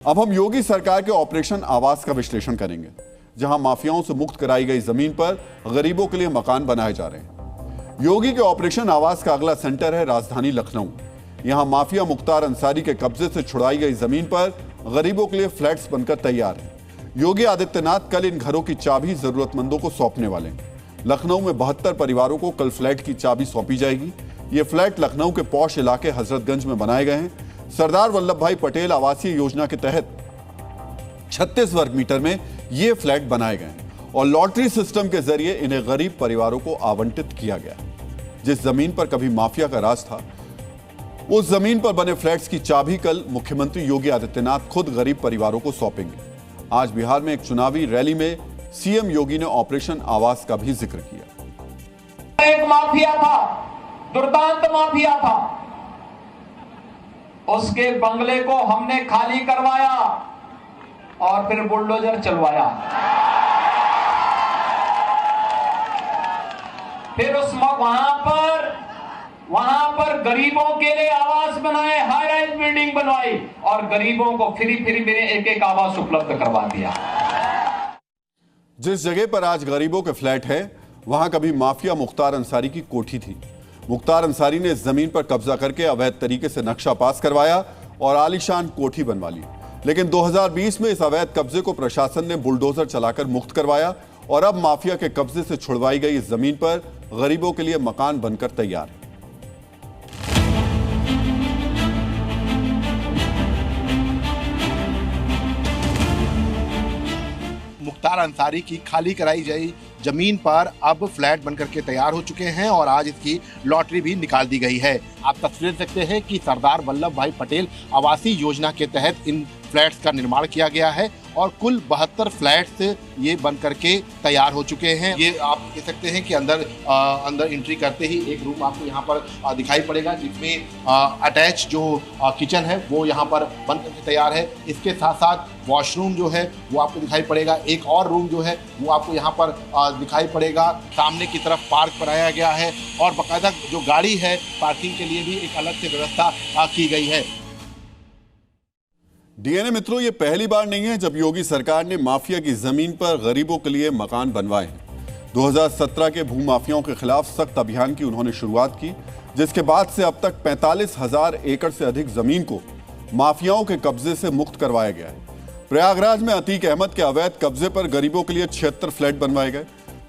अब हम योगी सरकार के ऑपरेशन आवास का विश्लेषण करेंगे, जहां माफियाओं से मुक्त कराई गई जमीन पर गरीबों के लिए मकान बनाए जा रहे हैं। योगी के ऑपरेशन आवास का अगला सेंटर है राजधानी लखनऊ। यहां माफिया मुख्तार अंसारी के कब्जे से छुड़ाई गई जमीन पर गरीबों के लिए फ्लैट्स बनकर तैयार हैं। योगी आदित्यनाथ कल इन घरों की चाबी जरूरतमंदों को सौंपने वाले हैं। लखनऊ में 72 परिवारों को कल फ्लैट की चाबी सौंपी जाएगी। ये फ्लैट लखनऊ के पौष इलाके हजरतगंज में बनाए गए हैं। सरदार वल्लभ भाई पटेल आवासीय योजना के तहत 36 वर्ग मीटर में ये फ्लैट बनाए गए हैं और लॉटरी सिस्टम के जरिए इन्हें गरीब परिवारों को आवंटित किया गया। जिस जमीन पर कभी माफिया का राज था, उस जमीन पर बने फ्लैट्स की चाबी कल मुख्यमंत्री योगी आदित्यनाथ खुद गरीब परिवारों को सौंपेंगे। आज बिहार में एक चुनावी रैली में सीएम योगी ने ऑपरेशन आवास का भी जिक्र किया। एक माफिया था, दुर्दांत माफिया था, उसके बंगले को हमने खाली करवाया और फिर बुलडोजर चलवाया। फिर उस वहां पर गरीबों के लिए आवास बनाए, हाई राइज बिल्डिंग बनवाई और गरीबों को फ्री में एक एक आवास उपलब्ध करवा दिया। जिस जगह पर आज गरीबों के फ्लैट है, वहां कभी माफिया मुख्तार अंसारी की कोठी थी। मुख्तार अंसारी ने इस जमीन पर कब्जा करके अवैध तरीके से नक्शा पास करवाया और आलीशान कोठी बनवा ली। लेकिन 2020 में इस अवैध कब्जे को प्रशासन ने बुलडोजर चलाकर मुक्त करवाया और अब माफिया के कब्जे से छुड़वाई गई इस जमीन पर गरीबों के लिए मकान बनकर तैयार है। मुख्तार अंसारी की खाली कराई गई जमीन पर अब फ्लैट बनकर के तैयार हो चुके हैं और आज इसकी लॉटरी भी निकाल दी गई है। आप तस्वीर देख सकते हैं कि सरदार वल्लभ भाई पटेल आवासीय योजना के तहत इन फ्लैट्स का निर्माण किया गया है और कुल 72 फ्लैट्स ये बन करके तैयार हो चुके हैं। ये आप देख सकते हैं कि अंदर एंट्री करते ही एक रूम आपको यहाँ पर दिखाई पड़ेगा, जिसमें अटैच जो किचन है वो यहाँ पर बन करके तैयार है। इसके साथ साथ वॉशरूम जो है वो आपको दिखाई पड़ेगा। एक और रूम जो है वो आपको यहाँ पर दिखाई पड़ेगा। सामने की तरफ पार्क बनाया गया है और बाकायदा जो गाड़ी है पार्किंग के लिए भी एक अलग से व्यवस्था की गई है। डीएनए मित्रों, ये पहली बार नहीं है जब योगी सरकार ने माफिया की जमीन पर गरीबों के लिए मकान बनवाए हैं। 2017 के भूमाफियाओं के खिलाफ सख्त अभियान की उन्होंने शुरुआत की, जिसके बाद से अब तक 45,000 एकड़ से अधिक जमीन को माफियाओं के कब्जे से मुक्त करवाया गया है। प्रयागराज में अतीक अहमद के अवैध कब्जे पर गरीबों के लिए 76 फ्लैट बनवाए गए।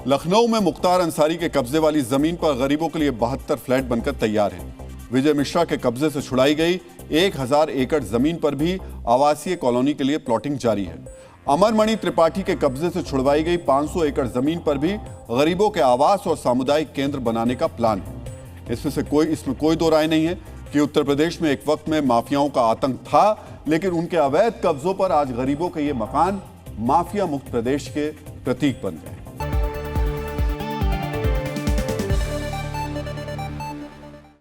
लखनऊ में मुख्तार अंसारी के कब्जे वाली जमीन पर गरीबों के लिए 72 फ्लैट बनकर तैयार हैं। विजय मिश्रा के कब्जे से छुड़ाई गई 1000 एकड़ जमीन पर भी आवासीय कॉलोनी के लिए प्लॉटिंग जारी है। अमरमणि त्रिपाठी के कब्जे से छुड़वाई गई 500 एकड़ जमीन पर भी गरीबों के आवास और सामुदायिक केंद्र बनाने का प्लान है। इसमें कोई दो राय नहीं है कि उत्तर प्रदेश में एक वक्त में माफियाओं का आतंक था, लेकिन उनके अवैध कब्जों पर आज गरीबों के ये मकान माफिया मुक्त प्रदेश के प्रतीक बन गए।